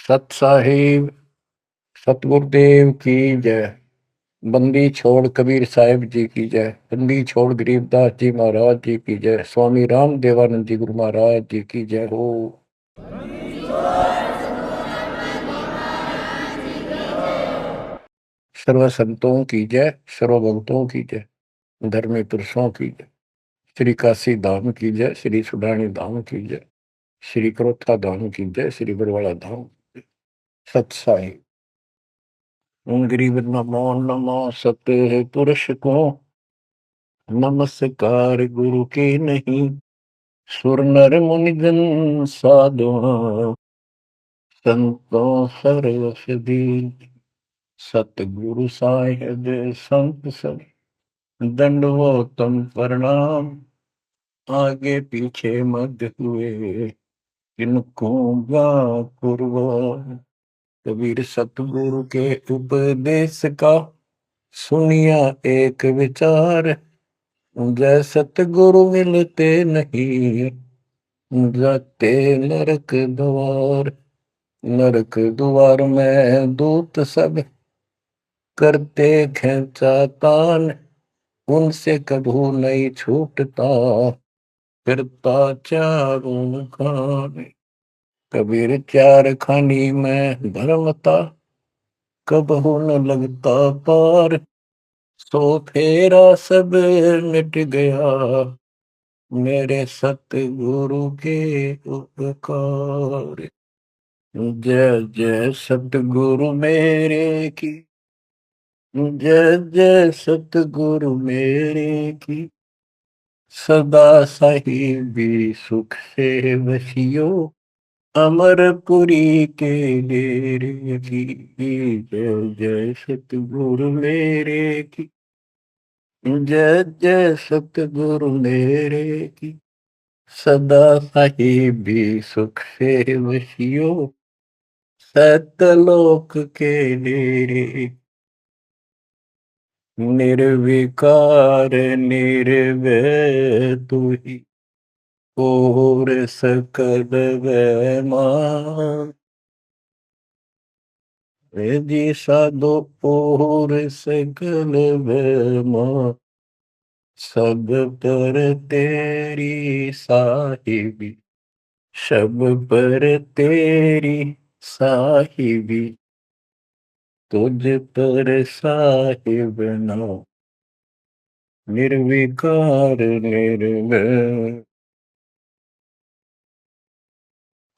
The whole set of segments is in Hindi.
सत साहिब सतगुरुदेव की जय। बंदी छोड़ कबीर साहिब जी की जय। बंदी छोड़ गरीबदास जी महाराज जी की जय। स्वामी राम देवानंद जी गुरु महाराज जी की जय हो। सर्व संतों की जय, सर्व भक्तों की जय, धर्मी पुरुषों की जय। श्री काशी धाम की जय, श्री सुडानी धाम की जय, श्री क्रोथा धाम की जय, श्री बरवाला धाम। सत साहिब। गरीब नमो नमो सत पुरुष को, नमस्कार गुरु के नहीं। सुर नर मुनि जन साधुआ, संतों सरस्वती। सतगुरु साहिब संत सब, दंडवतम प्रणाम। आगे पीछे मत हुए, किनको कुर्बान। कबीर सतगुरु के उपदेश का, सुनिया एक विचार। जय सतगुरु मिलते नहीं, जाते नरक द्वार। नरक द्वार में दूत सब, करते खेचा तान। उनसे कभू नहीं छूटता, फिरता चारों खान। कबीर चार खानी में धर्मता, कबहू न लगता पार। सो फेरा सब मिट गया, मेरे सतगुरु के उपकार। जय जय सतगुरु मेरे की, जय जय सतगुरु मेरे की। सदा साहिबी सुख से बसियो, अमरपुरी के डेरे की। जय जय सतगुरु मेरे की, जय जय सतगुरु मेरे की। सदा साहिबी सुख से बसियो, सतलोक के डेरे। निर्विकार निर्भय तू ही, और सकल वैमान। जी साधो और सकल वैमान। सब पर तेरी साहिबी, सब पर तेरी साहिबी। तुझ पर साहिब ना, निर्विकार निर्भय।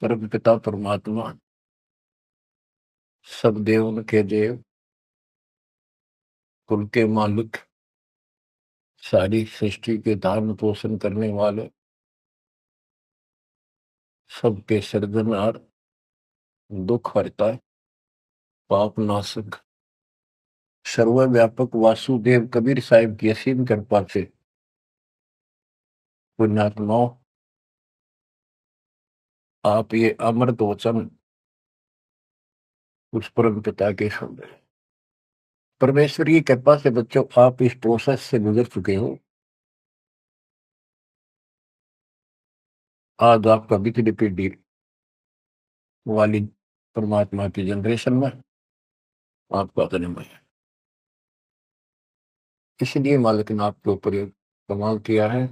परम पिता परमात्मा, सब देव के देव, कुल के मालिक, सारी सृष्टि के धारण पोषण करने वाले, सबके सर्जनहार, दुख हरता, पाप नाशक, सर्वव्यापक वासुदेव कबीर साहिब की असीम कृपा से पुण्यात्माओं, आप ये अमृत वचन उस परम पिता के शब्द हैं। परमेश्वर की कृपा से बच्चों, आप इस प्रोसेस से गुजर चुके हो। आज आपका बिजली पीढ़ी वाली परमात्मा की जनरेशन में आपका जन्म है। इसलिए मालिक ने आपके ऊपर ये कमाल किया है।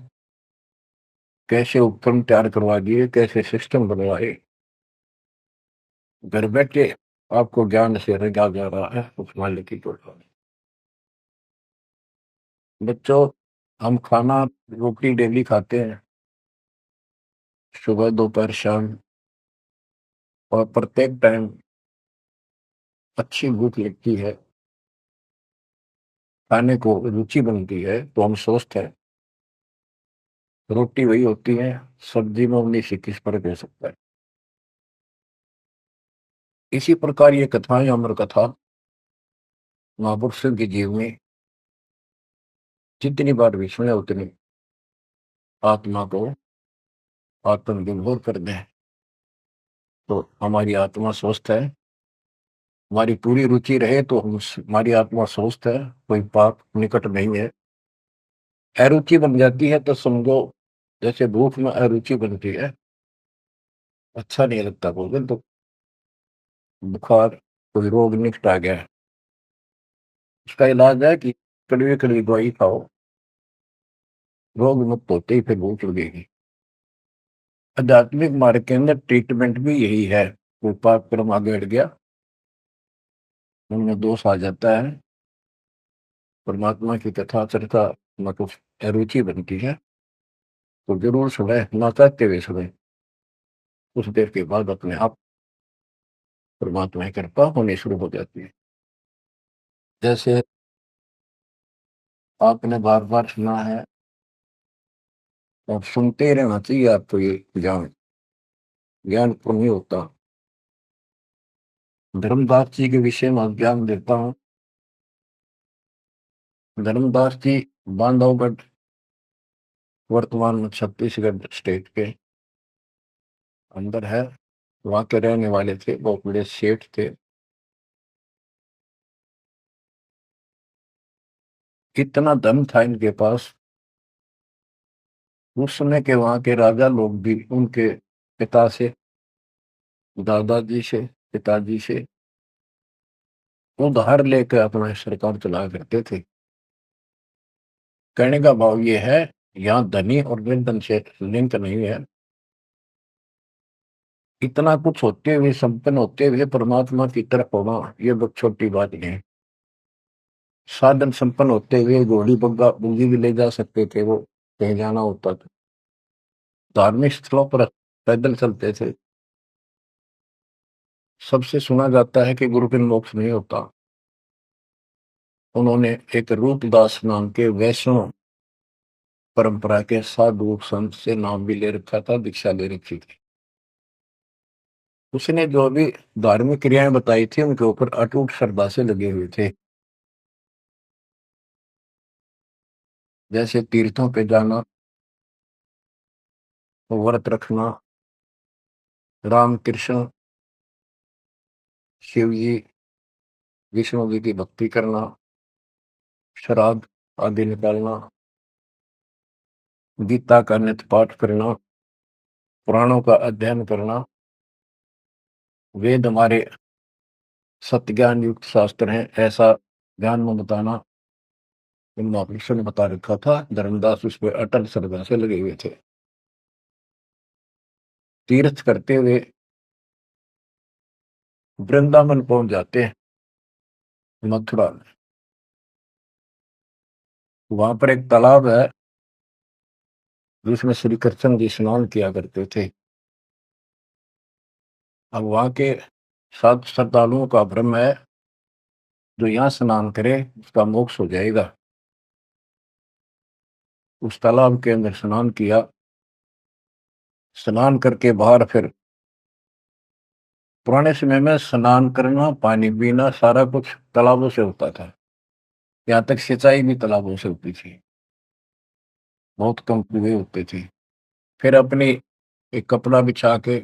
कैसे उपकरण तैयार करवा दिए, कैसे सिस्टम बनवाए, घर बैठे आपको ज्ञान से रंगा जा रहा है उस मालिक की कृपा। बच्चों, हम खाना रोटी डेली खाते हैं, सुबह दोपहर शाम, और प्रत्येक टाइम अच्छी भूख लगती है, खाने को रुचि बनती है, तो हम स्वस्थ हैं। रोटी वही होती है, सब्जी में 19-21 फर्क हो सकता है। इसी प्रकार ये कथाएं, अमर कथा महापुरुषों के जीवनी जितनी बार भी सुने उतनी आत्मा को आत्मविभोर कर दें, तो हमारी आत्मा स्वस्थ है। हमारी पूरी रुचि रहे तो हमारी आत्मा स्वस्थ है, कोई पाप निकट नहीं है। अरुचि बन जाती है तो समझो जैसे भूख में अरुचि बनती है, अच्छा नहीं लगता भोजन। तो बुखार, कोई रोग निकट आ गया, उसका इलाज है कि कड़वी कड़वी दवाई खाओ, रोग मुक्त होते ही फिर भूख लगेगी। आध्यात्मिक मार्ग के अंदर ट्रीटमेंट भी यही है। कोई पाप कर्म आगे अड़ गया, उनमें दोष आ जाता है, परमात्मा की कथा चर्चा में कुछ अरुचि बनती है, तो जरूर सुने, ना चाहते हुए सुने। कुछ देर के बाद अपने आप परमात्मा की कृपा होनी शुरू हो जाती है। जैसे आपने बार बार सुना है, और सुनते ही रहना चाहिए आपको, ये ज्ञान ज्ञान को नहीं होता। धर्मदास जी के विषय में ज्ञान देता हूँ। धर्मदास जी बांधवगढ़, वर्तमान में छत्तीसगढ़ स्टेट के अंदर है, वहां के रहने वाले थे, बहुत बड़े सेठ थे। कितना धन था इनके पास, उस समय के वहां के राजा लोग भी उनके पिता से, दादाजी से, पिताजी से उधार लेकर अपना सरकार चलाया करते थे। कहने का भाव ये है, यहाँ धनी और निर्धन से लिंक नहीं है। इतना कुछ होते हुए, संपन्न होते हुए परमात्मा की तरफ होना, ये बहुत छोटी बात नहीं है। साधन संपन्न होते हुए घोड़ी बग्गा बूंदी भी ले जा सकते थे, वो कहीं जाना होता था, धार्मिक स्थलों पर पैदल चलते थे। सबसे सुना जाता है कि गुरु बिन मोक्ष नहीं होता। उन्होंने एक रूपदास नाम के वैष्णव परंपरा के साधु संत से नाम भी ले रखा था, दीक्षा ले रखी थी। उसने जो भी धार्मिक क्रियाएं बताई थी, उनके ऊपर अटूट श्रद्धा से लगे हुए थे। जैसे तीर्थों पे जाना, व्रत रखना, राम कृष्ण, शिव जी, विष्णु जी की भक्ति करना, श्राद्ध आदि निकालना, गीता का नित्य पाठ करना, पुराणों का अध्ययन करना, वेद हमारे सत्य ज्ञान युक्त शास्त्र हैं, ऐसा ज्ञान में बताना, इन महापुरुषों ने बता रखा था। धर्मदास उस पर अटल श्रद्धा से लगे हुए थे। तीर्थ करते हुए वृंदावन पहुंच जाते हैं, मथुरा में। वहां पर एक तालाब है, जिसमें श्री कृष्ण जी स्नान किया करते थे। अब वहां के साधु श्रद्धालुओं का भ्रम है, जो यहाँ स्नान करे उसका मोक्ष हो जाएगा। उस तालाब के अंदर स्नान किया, स्नान करके बाहर फिर, पुराने समय में स्नान करना, पानी पीना, सारा कुछ तालाबों से होता था। यहाँ तक सिंचाई भी तालाबों से होती थी, बहुत कम कुएं होते थे। फिर अपनी एक कपड़ा बिछा के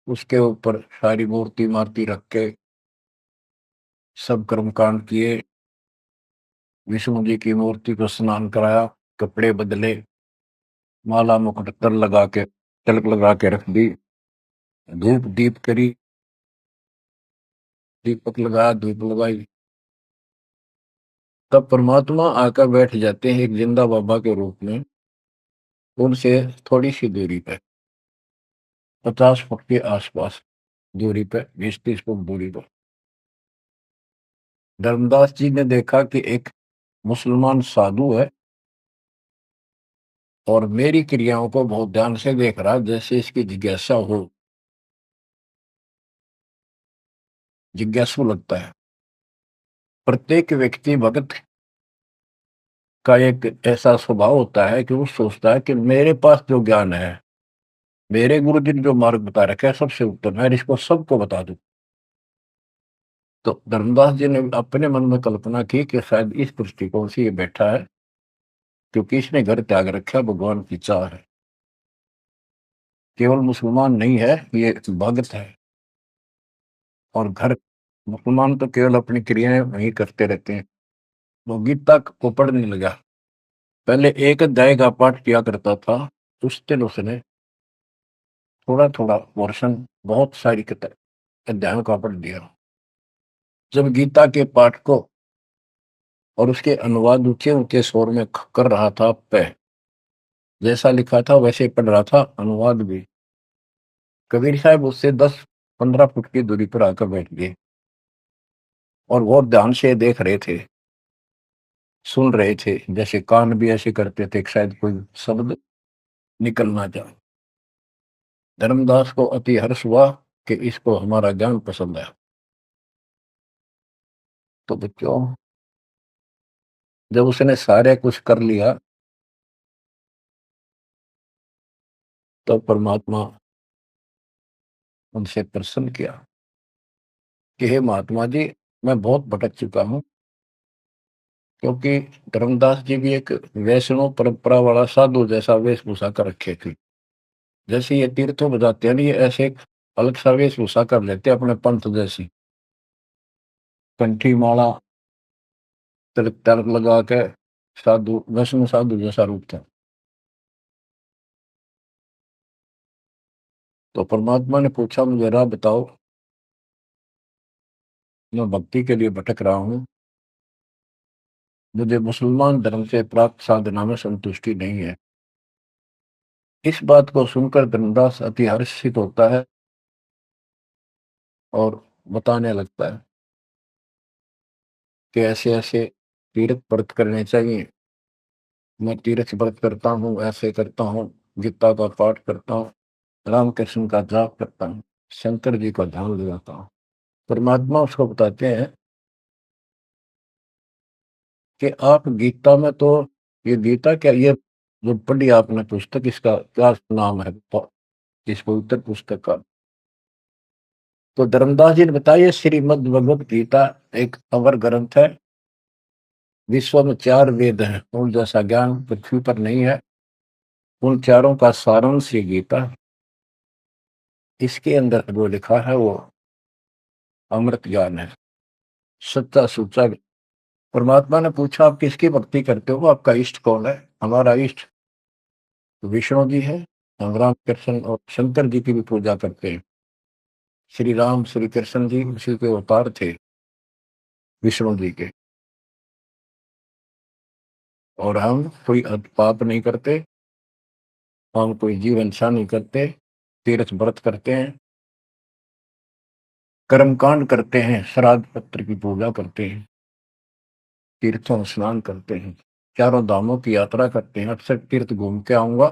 उसके ऊपर सारी मूर्ति मारती रख के सब कर्मकांड किए। विष्णु जी की मूर्ति को स्नान कराया, कपड़े बदले, माला मुकुट तर लगा के, तिलक लगा के रख दी, धूप दीप करी, दीपक लगाया, धूप लगाई। तब परमात्मा आकर बैठ जाते हैं एक जिंदा बाबा के रूप में, उनसे थोड़ी सी दूरी पे, 50 फुट के आसपास दूरी पे, 20-30 फुट दूरी पर। धर्मदास जी ने देखा कि एक मुसलमान साधु है और मेरी क्रियाओं को बहुत ध्यान से देख रहा है, जैसे इसकी जिज्ञासा हो, जिज्ञासु लगता है। प्रत्येक व्यक्ति भगत का एक ऐसा स्वभाव होता है कि वो सोचता है कि मेरे पास जो ज्ञान है, मेरे गुरु जी ने जो मार्ग बता रखा है, सबसे उत्तम है, इसको सबको बता दूं। तो धर्मदास जी ने अपने मन में कल्पना की कि शायद इस दृष्टिकोण से ये बैठा है, क्योंकि इसने घर त्याग रखा, भगवान की चाह है। केवल मुसलमान नहीं है, ये भगत है। और घर, मुसलमान तो केवल अपनी क्रियाएं वही करते रहते हैं। वो गीता को पढ़ने लगा। पहले एक अध्याय का पाठ किया करता था, उस दिन उसने थोड़ा थोड़ा पोर्शन, बहुत सारी किताब अध्यायों का पढ़ दिया। जब गीता के पाठ को और उसके अनुवाद ऊंचे ऊंचे स्वर में कर रहा था, पे जैसा लिखा था वैसे पढ़ रहा था, अनुवाद भी। कबीर साहब उससे 10-15 फुट की दूरी पर आकर बैठ गए और बहुत ध्यान से देख रहे थे, सुन रहे थे, जैसे कान भी ऐसे करते थे कि शायद कोई शब्द निकल ना जाए। धर्मदास को अति हर्ष हुआ कि इसको हमारा ज्ञान पसंद है। तो बच्चों, जब उसने सारे कुछ कर लिया तो परमात्मा उनसे प्रसन्न किया कि हे महात्मा जी, मैं बहुत भटक चुका हूं, क्योंकि धर्मदास जी भी एक वैष्णव परंपरा वाला साधु जैसा वेशभूषा कर रखे थे। जैसे ये तीर्थों में जाते हैं ना, ये ऐसे एक अलग सा वेशभूषा कर लेते हैं अपने पंथ जैसी, कंठी माला, तिलक तिलक लगा के साधु, वैष्णव साधु जैसा रूप था। तो परमात्मा ने पूछा, मुझे राह बताओ, मैं भक्ति के लिए भटक रहा हूँ, मुझे मुसलमान धर्म से प्राप्त साधना में संतुष्टि नहीं है। इस बात को सुनकर धर्मदास अति हर्षित होता है और बताने लगता है कि ऐसे ऐसे तीर्थ व्रत करने चाहिए। मैं तीर्थ व्रत करता हूँ, ऐसे करता हूँ, गीता का पाठ करता हूँ, रामकृष्ण का जाप करता हूँ, शंकर जी का ध्यान लगाता हूँ। परमात्मा उसको बताते हैं कि आप गीता में तो, ये गीता क्या, ये जो पढ़ी आपने पुस्तक, इसका क्या नाम है, इस पवित्र पुस्तक का? तो धर्मदास जी ने बताया, श्रीमद् भगवत गीता एक अवर ग्रंथ है, विश्व में 4 वेद हैं, उन जैसा ज्ञान पृथ्वी पर नहीं है, उन चारों का सारांश ये गीता। इसके अंदर जो लिखा है वो अमृत ज्ञान है, सच्चा सुच्चा। परमात्मा ने पूछा, आप किसकी भक्ति करते हो, आपका इष्ट कौन है? हमारा इष्ट विष्णु जी है, हम राम कृष्ण और शंकर जी की भी पूजा करते हैं। श्री राम श्री कृष्ण जी उसी के अवतार थे, विष्णु जी के। और हम कोई पाप नहीं करते, हम कोई जीव हिंसा नहीं करते, तीर्थ व्रत करते हैं, कर्मकांड करते हैं, श्राद्ध पत्र की पूजा करते हैं, तीर्थों में स्नान करते हैं, चारों धामों की यात्रा करते हैं। अक्सर तीर्थ घूम के आऊंगा,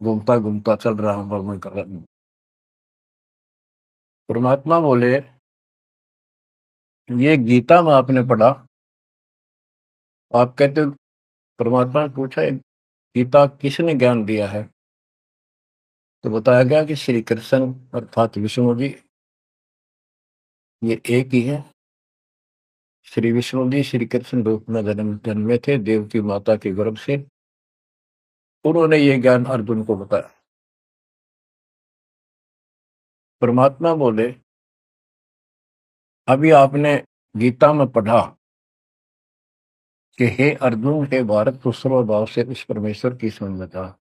घूमता घूमता चल रहा हूँ, मैं कर रहा हूँ। परमात्मा बोले, ये गीता में आपने पढ़ा, आप कहते हो, परमात्मा ने पूछा, गीता किसने ज्ञान दिया है? तो बताया गया कि श्री कृष्ण अर्थात विष्णु जी, ये एक ही है। श्री विष्णु जी श्री कृष्ण रूप में जन्मे थे, देव की माता के गर्भ से। उन्होंने ये ज्ञान अर्जुन को बताया। परमात्मा बोले, अभी आपने गीता में पढ़ा कि हे अर्जुन, हे भारत, तू सर्वभाव से उस परमेश्वर की समझ में था,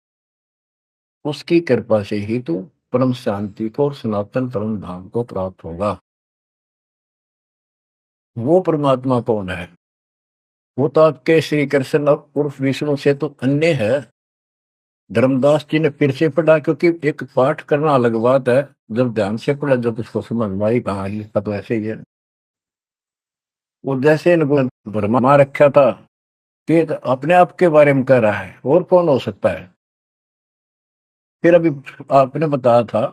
उसकी कृपा से ही तू परम शांति को और सनातन परम धाम को प्राप्त होगा। वो परमात्मा कौन है? वो तो आपके श्री कृष्ण उर्फ विष्णु से तो अन्य है। धर्मदास जी ने फिर से पढ़ा, क्योंकि एक पाठ करना अलग बात है, जब ध्यान से पढ़ा, जब उसको समझ में आई, कहा लिखा तो ऐसे ही है। वो जैसे इनको भरमा रखा था कि अपने आप के बारे में कह रहा है, और कौन हो सकता है? फिर अभी आपने बताया था,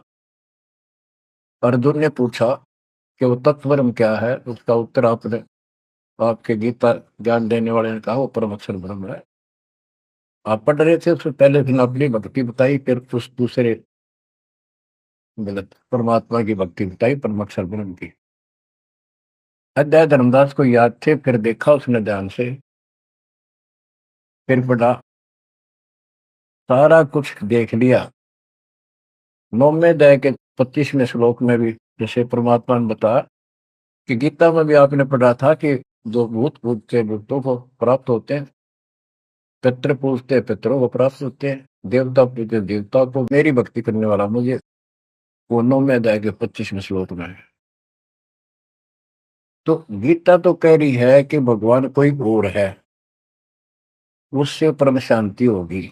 अर्जुन ने पूछा कि वो तत्वरम क्या है, उसका उत्तर आपने, आपके गीता ज्ञान देने वाले ने कहा, वो परम अक्षर ब्रह्म है। आप पढ़ रहे थे, उससे पहले फिर अपनी भक्ति बताई, फिर उस दूसरे गलत परमात्मा की भक्ति बताई, परम अक्षर ब्रह्म की। अध्याय धर्मदास को याद थे, फिर देखा उसने ध्यान से, फिर पढ़ा, सारा कुछ देख लिया। 9वें अध्याय के 25वें श्लोक में भी जैसे परमात्मा ने बताया कि गीता में भी आपने पढ़ा था कि जो भूत पूजते भूतों को प्राप्त होते हैं, पितृ पूजते पितरों को प्राप्त होते हैं, देवता पूजते देवता को, मेरी भक्ति करने वाला मुझे, वो 9वें अध्याय के 25वें श्लोक में है। तो गीता तो कह रही है कि भगवान कोई और है, उससे परम शांति होगी।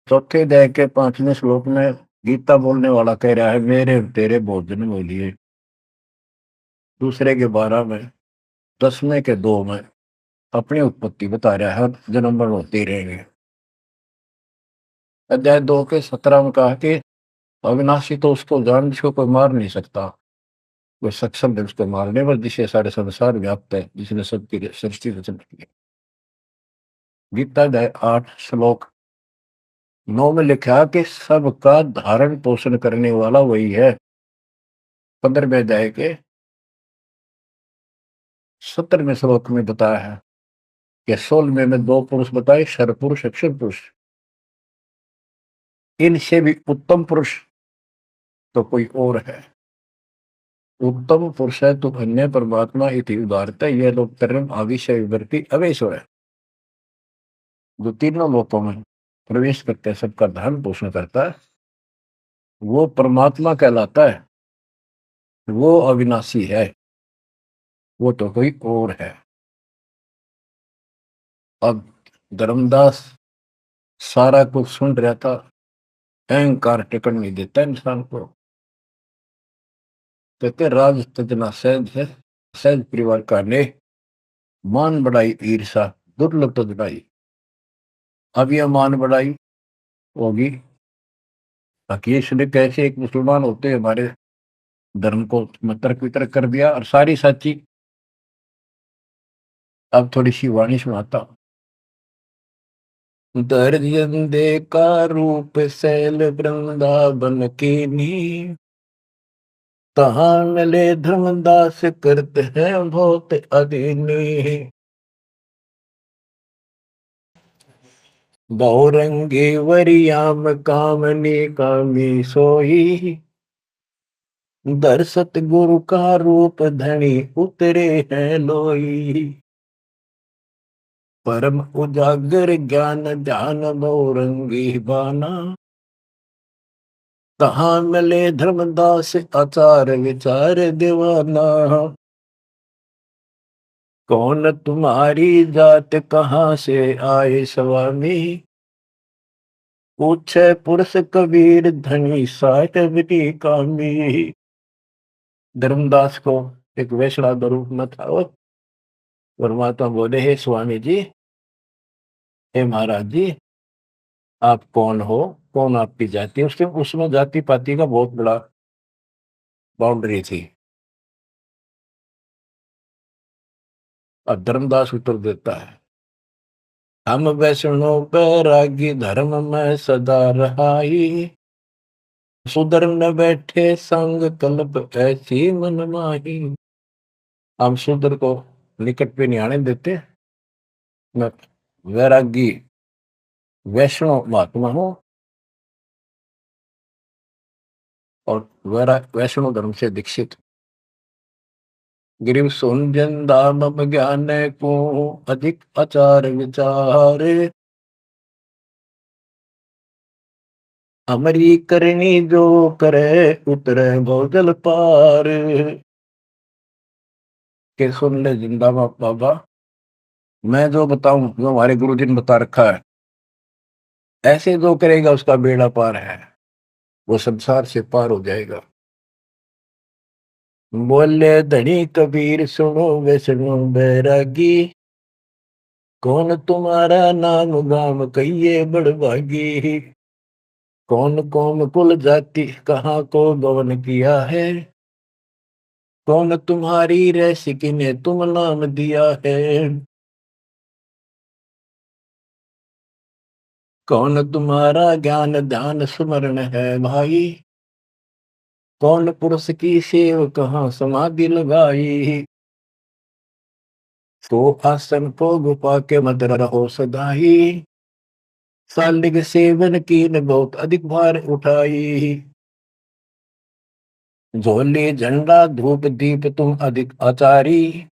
चौथे अध्याय के 5वें श्लोक में गीता बोलने वाला कह रहा है मेरे तेरे बहुत जन्म हो लिए। दूसरे के 12 में, 10वें के 2 में अपनी उत्पत्ति बता रहा है, जन्म मरण होते ही रहेंगे। अध्याय 2 के 17 में कहा कि अविनाशी तो उसको जान जिसको कोई मार नहीं सकता, वो सक्षम है उसको मारने पर, जिसे सारे संसार व्याप्त है, जिसने सबकी सृष्टि रचना की। गीता अध्याय 8 श्लोक 9 में लिखा कि सबका धारण पोषण करने वाला वही है। 15वें अध्याय के 17वें श्लोक में बताया है कि 16वें में 2 पुरुष बताए, शर पुरुष अक्षर पुरुष। इनसे भी उत्तम पुरुष तो कोई और है। उत्तम पुरुष है तो अन्य परमात्मा इति उदारता, यह लोग तरम आविषय विवर्ती अवेशो है, जो तीनों लोकों में प्रवेश करते हैं, सबका धारण पोषण करता है, वो परमात्मा कहलाता है। वो अविनाशी है, वो तो कोई और है। अब धर्मदास सारा कुछ सुन रहा था, अहंकार टिकट नहीं देता इंसान को। कहते राज तजना सहज है, सहज परिवार का ने मान बढ़ाई ईर्षा दुर्लभ तजनाई। अब यह मान बढ़ाई होगी, बाकी इसने कैसे एक मुसलमान होते हमारे धर्म को तर्क वितर्क कर दिया और सारी सच्ची। अब थोड़ी सी वाणी सुनाता हूं। दर्जन का रूप शैल वृंदावन की नी, तहां मिले धर्मदास करते हैं बहुत अधीनी। बहुरंगी वरियाम कामनी कामी सोई, दर्शत गुरु का रूप धनी उतरे हैं लोई। परम उजागर ज्ञान ध्यान बहुरंगी बाना, कहाँ मिले धर्मदास आचार विचार दीवाना। कौन तुम्हारी जात कहाँ से आए स्वामी, पूछे पुरुष कबीर धनी साहिबी कामी। धर्मदास को एक वैष्णव स्वरूप में था, और परमात्मा बोले हे स्वामी जी, हे महाराज जी, आप कौन हो, कौन आपकी जाति। उसके उसमें जाति पाति का बहुत बड़ा बाउंड्री थी। और धर्मदास उत्तर देता है, हम वैष्णव बैरागी धर्म में सदा रहाई, सुधर न बैठे संग कल्प ऐसी मन माही। हम सुधर को निकट पे नहीं आने देते। मैं वैरागी वैष्णव महात्मा हूं, और वैष्णव धर्म से दीक्षित। गिरिव सुनजन दाम ज्ञान को अधिक आचार विचारे, अमरी करनी जो करे उतरे भोजल पार। के सुन ले जिंदा बाबा, मैं जो बताऊं, जो हमारे गुरु जी ने बता रखा है, ऐसे जो करेगा उसका बेड़ा पार है, वो संसार से पार हो जाएगा। बोले धनी कबीर सुनो वैष्णो बैरागी, कौन तुम्हारा नाम गाम कहिए बड़भागी। कौन कौम कुल जाति कहाँ को गवन किया है, कौन तुम्हारी रैसिकी ने तुम नाम दिया है। कौन तुम्हारा ज्ञान ध्यान स्मरण है भाई, कौन पुरुष की सेव कहाँ समाधि लगाई। तो आसन को गुफा के मत रहो सदाई, सालिग सेवन की न बहुत अधिक भार उठाई। झोली झंडा धूप दीप तुम अधिक आचारी,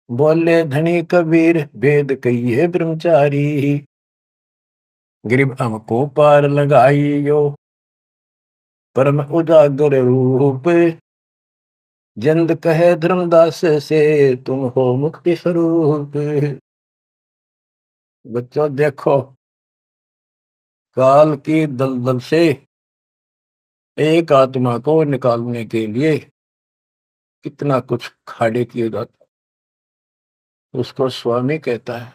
बोले धनी कबीर वेद कहिए ब्रह्मचारी। गिरिब हमको पार लगाइयो परम उजागर रूप, जिंद कहे धर्मदास से तुम हो मुक्ति स्वरूप। बच्चों देखो, काल की दलदल से एक आत्मा को निकालने के लिए कितना कुछ खाड़े किए जाता, उसको स्वामी कहता है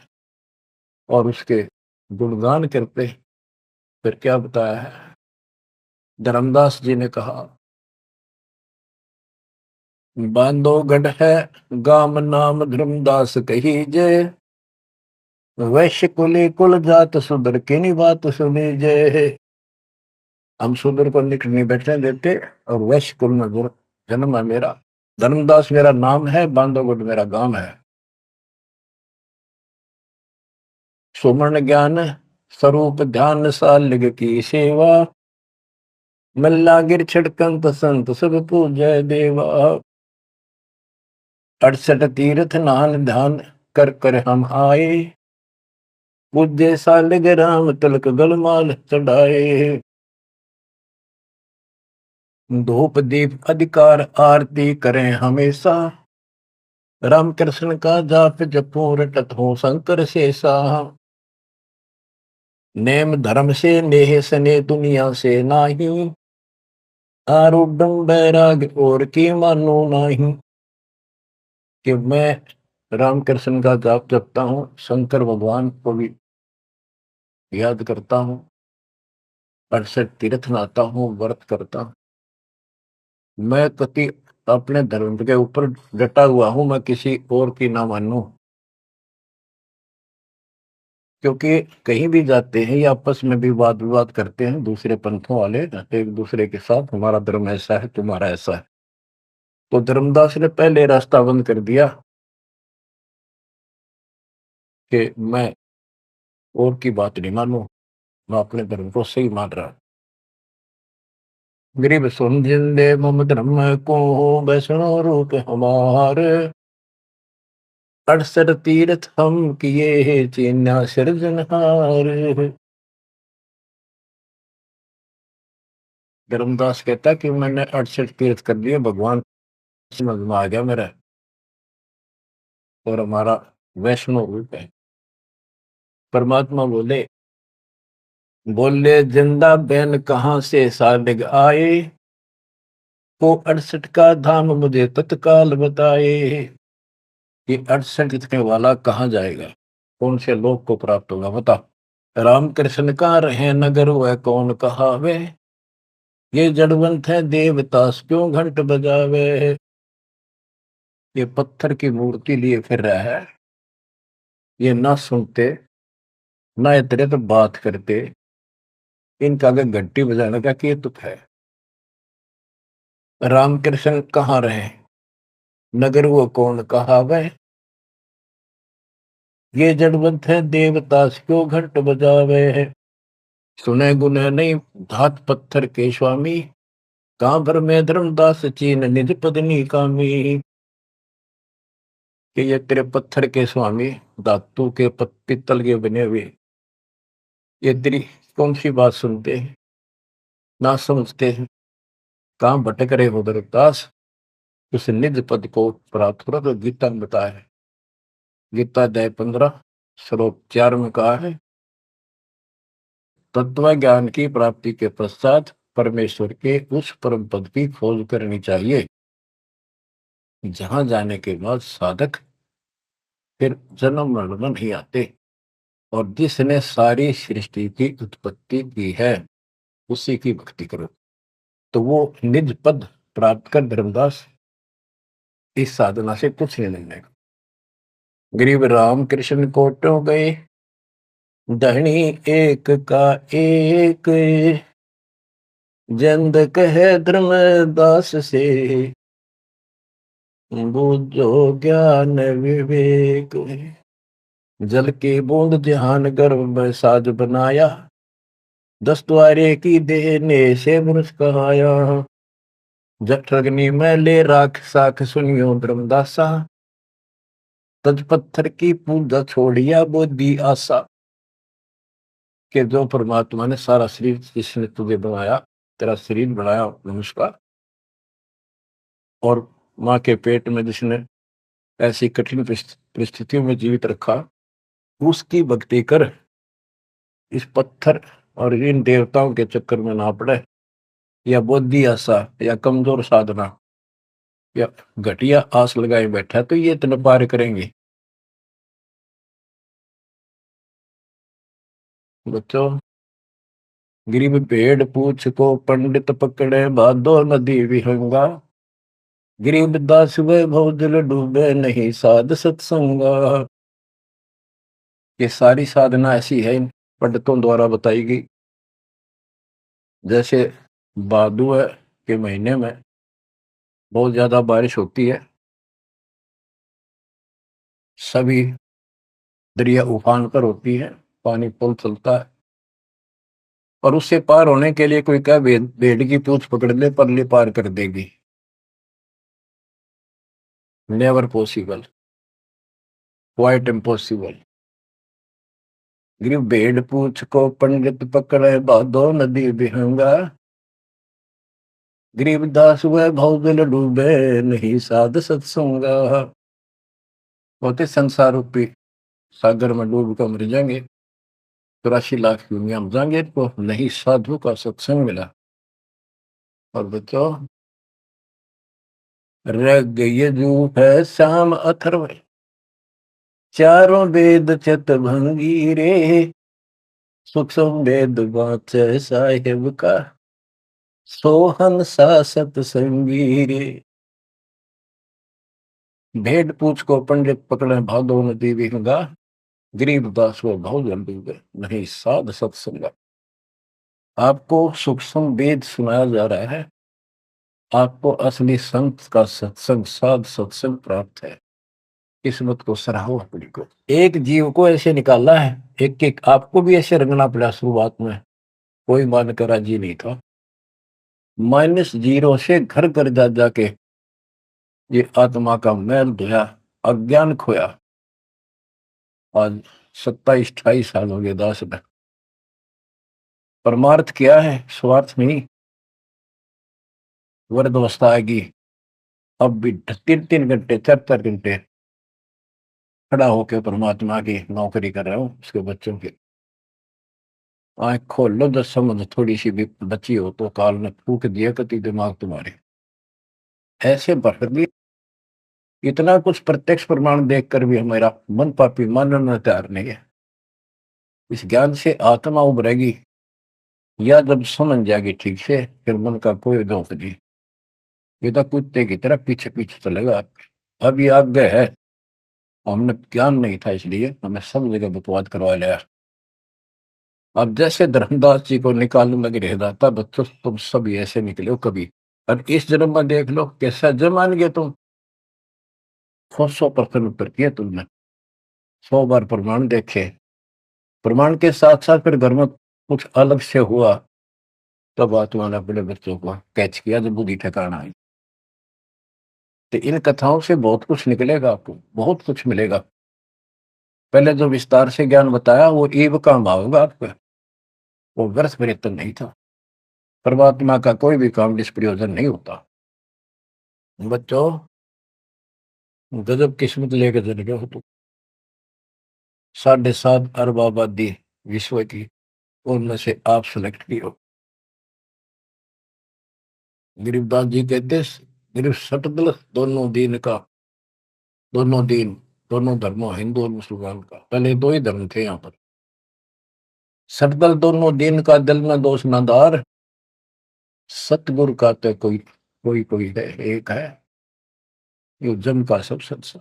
और उसके गुणगान करते। फिर क्या बताया है, धर्मदास जी ने कहा, बांधोगढ़ है गाम नाम धर्मदास कही जय, वैश्य कुली कुल जात सुधर की नी बात सुनी जय। हम सुधर को निकट नहीं बैठने देते और वैश्य कुल में जन्म है मेरा, धर्मदास मेरा नाम है, बांधोगढ़ मेरा गांव है। सुमन ज्ञान स्वरूप ध्यान सालिग की सेवा, मल्ला गिर छिड़कंत संत सब पूजय देवा। 68 तीर्थ नान ध्यान कर कर हम आए, पूज्य सालिग राम तिलक गलमाल चढ़ाए। धूप दीप अधिकार आरती करें हमेशा, राम कृष्ण का जाप जपो रटत हो शंकर शेषा। नेम धर्म से नेह सने दुनिया से नाही, आरूढ़ बैराग और की मानो नाही। कि मैं रामकृष्ण का जाप जपता हूँ, शंकर भगवान को भी याद करता हूँ, 68 तीर्थ नहाता हूँ, व्रत करता हूँ। मैं कति अपने धर्म के ऊपर डटा हुआ हूं, मैं किसी और की ना मानूं। क्योंकि कहीं भी जाते हैं या आपस में भी वाद विवाद करते हैं दूसरे पंथों वाले एक दूसरे के साथ, हमारा धर्म ऐसा है, तुम्हारा ऐसा है। तो धर्मदास ने पहले रास्ता बंद कर दिया कि मैं और की बात नहीं मानूं, मैं अपने धर्म को सही मान रहा। गरीब सुन जिंदे मम धर्म को, वैष्णो रूप हमारे, 68 तीर्थ हम किए चीन्या सिरजनहार। धर्मदास कहता कि मैंने 68 तीर्थ कर लिए, भगवान समझ में आ गया मेरा, और हमारा वैष्णो रूप है। परमात्मा बोले, बोले जिंदा बैन कहां से सालिग आए, को 68 का धाम मुझे तत्काल बताए। ये 68 लिखने वाला कहाँ जाएगा, कौन से लोक को प्राप्त होगा, बता। राम कृष्ण का रहे नगर वह कौन कहावे, ये जड़वंत है देवतास क्यों घंट बजावे। ये पत्थर की मूर्ति लिए फिर रहा है, ये ना सुनते ना इतरे तो बात करते, इनका अगर घंटी बजाने का क्या तुक है। रामकृष्ण कहाँ रहे नगर वो कौन कहावे, ये जड़वंत है देवतास क्यों घंट बजावे। सुने गुने नहीं धात पत्थर के स्वामी, कहां भर में धर्मदास चीन निज पदनी कामी। कि ये तेरे पत्थर के स्वामी, धातु के पित्तल के बने हुए, ये तेरी कौन सी बात सुनते हैं, ना समझते हैं। कहां भटक रहे हो धर्मदास, उस निज पद को प्राप्त करो। तो गीता में बताया है, गीता अध्याय 15 श्लोक 4 में कहा है, तत्व ज्ञान की प्राप्ति के पश्चात परमेश्वर के उस परम पद की खोज करनी चाहिए, जहां जाने के बाद साधक फिर जन्म मरण में नहीं आते। और जिसने सारी सृष्टि की उत्पत्ति की है उसी की भक्ति करो, तो वो निज पद प्राप्त कर धर्मदास इस साधना से कुछ नहीं लेगा। गरीब राम कृष्ण कोटो गए, धनी एक का एक, जंद कहे धर्मदास से, बूझो ज्ञान विवेक। जल की बूंद ध्यान गर्भ में साज बनाया, 10 द्वारे की देने से मनुष्य कहाया। जठरग्नि में ले राख साख सुनियो धर्मदासा, तज पत्थर की पूजा छोड़िया बुद्धि आशा। के जो परमात्मा ने सारा शरीर जिसने तुझे बनाया, तेरा शरीर बनाया नमस्कार, और माँ के पेट में जिसने ऐसी कठिन परिस्थितियों में जीवित रखा, उसकी भक्ति कर, इस पत्थर और इन देवताओं के चक्कर में ना पड़े, या बुद्धि आशा या कमजोर साधना या घटिया आस लगाए बैठा तो ये इतना पार करेंगे। बच्चों, गिरिब भेड़ पूछ को पंडित पकड़े, भादो नदी विहंगा, गरीब दास वैभव जल डूबे, नहीं साध सत्संगा। ये सारी साधना ऐसी है इन पंडितों द्वारा बताई गई। जैसे भादुआ के महीने में बहुत ज्यादा बारिश होती है, सभी दरिया उफान पर होती है, पानी पुल चलता है, और उससे पार होने के लिए कोई क्या भेड़ की पूंछ पकड़ ले, परली पार कर देगी। Never possible, quite impossible. गिर भेड़ पूछ को पंडित पकड़े, भादो नदी विहंगा, गरीबदास वह भवजल डूबे, नहीं साध सत्संगा। होते संसार रूपी सागर में डूब कर मर जाएंगे, 84 लाख दुनिया में जाएंगे, तो नहीं साधु का सत्संग मिला। और बच्चों, रग यजु है श्याम अथर्व, चारों वेद चित भंगी रे, सूक्ष्म वेद वाचे साहेब का, सोहन सा सत्संगी रे। भेड़ पूछ को पंडित पकड़े, भादो नदी विहंगा, गरीबदास वो भाव जल डूबे, नहीं साध सत्संगा। आपको सूक्ष्म वेद सुनाया जा रहा है, आपको असली संत का सत्संग, साध सत्संग प्राप्त है। किस्मत को सराहो अपनी को। एक जीव को ऐसे निकाला है, एक एक आपको भी ऐसे रंगना पड़ा। शुरुआत में कोई मानकर राजी नहीं था, -0 से घर घर जा जाके ये आत्मा का मैल धोया, अज्ञान खोया। आज 27-28 साल हो गए दास में। परमार्थ क्या है? स्वार्थ नहीं। वृद्ध अवस्था आएगी, अब भी 3-3 घंटे 4-4 घंटे खड़ा होकर परमात्मा की नौकरी कर रहा हूँ, उसके बच्चों की। आंख खोल लो, 10 समझ थोड़ी सी भी बची हो तो काल ने फूक दिया कति दिमाग तुम्हारे। ऐसे भर भी इतना कुछ प्रत्यक्ष प्रमाण देखकर भी हमारा मन पापी मानना तैयार नहीं है। इस ज्ञान से आत्मा उभरेगी, या जब समझ जाएगी ठीक से, फिर मन का कोई दोष नहीं। ये तो कुत्ते की तरह पीछे पीछे चलेगा। अब ये आज्ञा है, हमने ज्ञान नहीं था इसलिए हमें सब जगह बकवाद करवा लिया। अब जैसे धर्मदास जी को निकालने लगे रह जाता, बच्चों तुम सब ऐसे निकले हो कभी, और इस जन्म में देख लो कैसा जन्म मान गए तुम। 100% उत्तर किया तुमने, 100 बार प्रमाण देखे, प्रमाण के साथ साथ फिर घर में कुछ अलग से हुआ, तब आत्मा ने अपने बच्चों को कैच किया, जब बुद्धि ठिकाना आई। तो इन कथाओं से बहुत कुछ निकलेगा, आपको बहुत कुछ मिलेगा। पहले जो विस्तार से ज्ञान बताया वो ईव काम आओगा आपका, वो व्यर्थ प्रयत्न नहीं था। परमात्मा का कोई भी काम निष्प्रयोजन नहीं होता। बच्चों, गजब किस्मत लेके चले गए हो तुम। 7.5 अरब आबादी विश्व की, उनमें से आप सिलेक्ट की हो। गरीबदास जी कहते, गरीब सटदल दोनों दीन का, दोनों दीन, दोनों धर्मों, हिंदू और मुसलमान का। पहले 2 ही धर्म थे यहाँ पर। सटदल दोनों दीन का, दिल में दोष न दार, सतगुरु का तो कोई कोई कोई है, एक है, ये जम का सब सत्संग।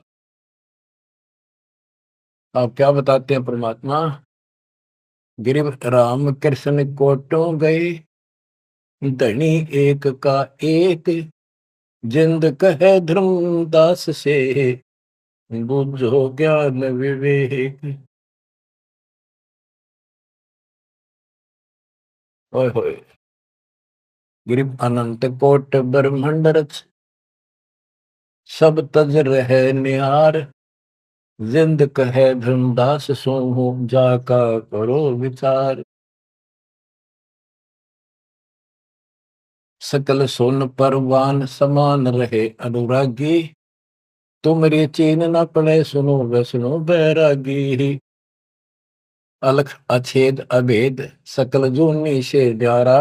आप क्या बताते हैं परमात्मा? गिरिव राम कृष्ण कोटो गए, धनी एक का एक, जिंद कहे धर्मदास से, बुझो ज्ञान विवेक। ओए होए, गिरिव अनंत कोट ब्रह्मांड रच, सब तज रहे निहार, जिंद कहे धर्मदास सो, जाका करो विचार। सकल सोन परवान समान रहे अनुरागी, तुमरी चीन न पड़े सुनो वैष्णो बैरागी। अलख अछेद अभेद सकल जूनी से न्यारा,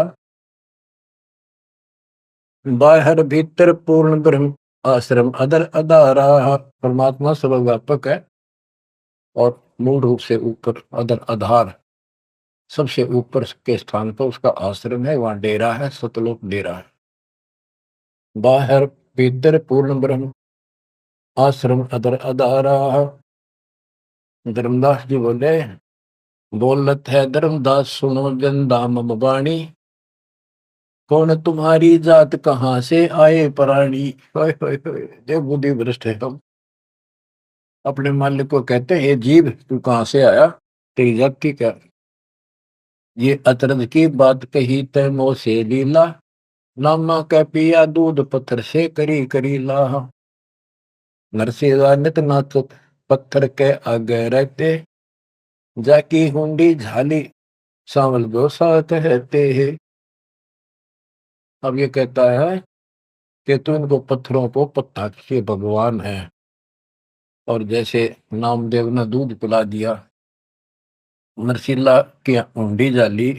बाहर भीतर पूर्ण ब्रह्म आश्रम अदर अदारा। परमात्मा सर्वव्यापक है और मूल रूप से ऊपर अदर आधार सबसे ऊपर के स्थान पर उसका आश्रम है, वहां डेरा है, सतलोक डेरा है। बाहर भीतर पूर्ण ब्रह्म आश्रम अदर अदारा। धर्मदास जी बोले, बोलत है धर्मदास सुनो जन दाम बाणी, कौन तुम्हारी जात कहाँ से आए प्राणी। जो बुद्धि भ्रष्ट है हम अपने मालिक को कहते हैं, ये जीव तू कहाँ से आया, तेरी जाति क्या। ये अतरज की बात कही तय मोह से लीला, नामा कै पिया दूध पत्थर से करी करी लाह। नरसिंह नित नाथ पत्थर के आगे रहते, जाकी हुंडी झाली सांवल गो साथ कहते हैं। अब ये कहता है कि तू इनको पत्थरों को पत्ता के भगवान है, और जैसे नामदेव ने दूध पिला दिया, नरसिल्ला की हुंडी जाली,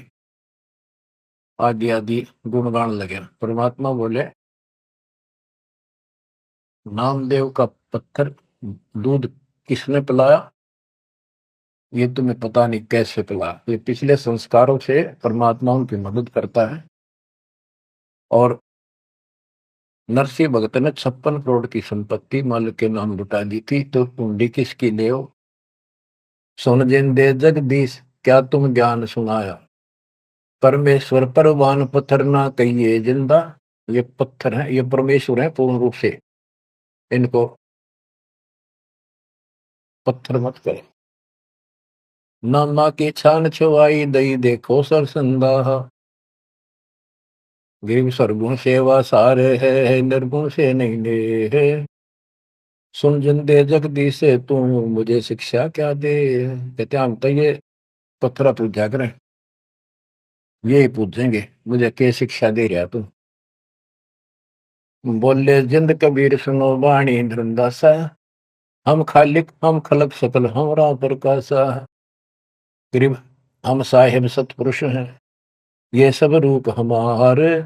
आदि आदि गुणगान लगे। परमात्मा बोले, नामदेव का पत्थर दूध किसने पिलाया, ये तुम्हें पता नहीं कैसे पिलाया। ये पिछले संस्कारों से परमात्मा उनकी मदद करता है। और नरसिंह भगत ने 56 करोड़ की संपत्ति मालिक के नाम लुटा दी थी, तो हुंडी किसकी ले हो। सुन जिन दे जगदीश क्या तुम ज्ञान सुनाया, परमेश्वर परवान पत्थर ना कहिए जिंदा। ये पत्थर है, ये परमेश्वर है पूर्ण रूप से, इनको पत्थर मत करे। नामा की छान छुआई दई देखो सरसंदा, गिरिव सरगुण सेवा सारे है निर्गुण से नहीं ले है। सुन जिन दे जगदीश से तू मुझे शिक्षा क्या दे। कहते हम तो ये पत्थर पूजा करें, यही पूछेंगे मुझे क्या शिक्षा दे रहा तू। बोले जिंद कबीर सुनो वाणी धर्मदासा, हम खालिक हम खलक सकल हमरा प्रकाशा। गरीब हम साहिब सतपुरुष हैं, ये सब रूप हमारे,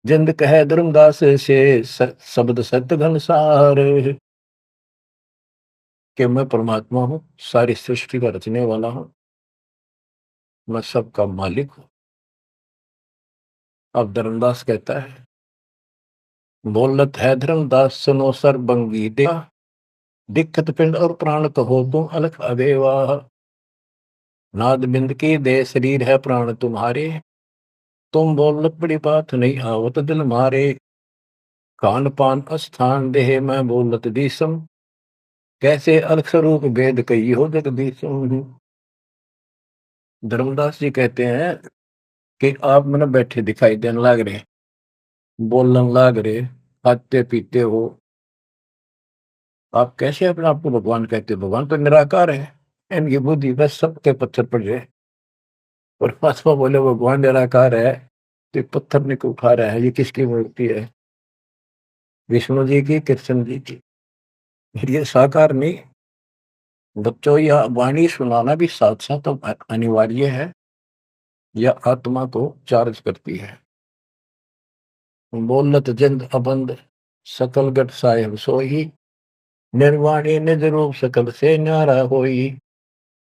जिंद कहे धर्मदास से शब्द सत्य घनसार। कि मैं परमात्मा हूँ, सारी सृष्टि का रचने वाला हूँ, मैं सबका मालिक हूँ। अब धर्मदास कहता है, बोलत है धर्मदास सुनो सर्वंगी दे, दिक्कत पिंड और प्राण कहो तुम अलख अबेवा। नाद बिंद की दे शरीर है प्राण तुम्हारे, तुम बोलत बड़ी बात नहीं आवत दिल मारे। खान पान स्थान देह मैं बोलत दीसम, कैसे अलख स्वरूप भेद कही हो जगदीशम। धर्मदास जी कहते हैं कि आप मैंने बैठे दिखाई देने लग रहे, बोलने लग रहे, खाते पीते हो, आप कैसे अपने आप को भगवान कहते हो। भगवान तो निराकार है, इनकी बुद्धि बस सबके पत्थर पड़ जाए। परमात्मा बोले भगवान निराकार है, तो ये पत्थर ने क्यों उठा रहा है, ये किसकी मूर्ति है, विष्णु जी की कृष्ण जी की। फिर ये साकार नहीं। बच्चों यह वाणी सुनाना भी साथ साथ अनिवार्य है, यह आत्मा को चार्ज करती है। बोलत जिंद अबंद सकल गट साहिब सोही, निर्वाणी निज रूप सकल से न्यारा होई।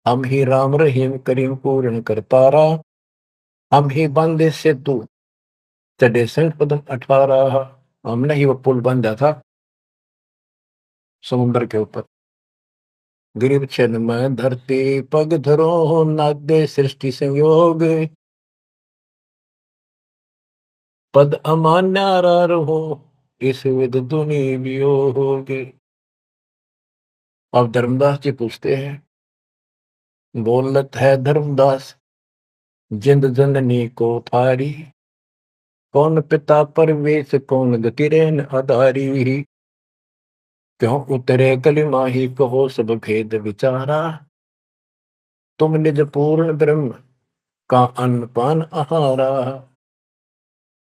हम ही राम रहीम करीम पूर्ण करतारा, हम ही बंदे से तू चढ़े संग पदम 18। हमने ही वो पुल बंधा था समुद्र के ऊपर। गिरिव छन में धरती पग धरो, नादे सृष्टि संयोग, पद अमान्यारा रहो, इस विद दुनि वियोगे। अब धर्मदास जी पूछते हैं, बोलत है धर्मदास जिंद जननी को थारी, कौन पिता परवेश कौन गति रेन आधारी। क्यों उतरे कलिमा ही कहो सब भेद विचारा, तुम निज पूर्ण ब्रह्म का अन्न पान आहारा।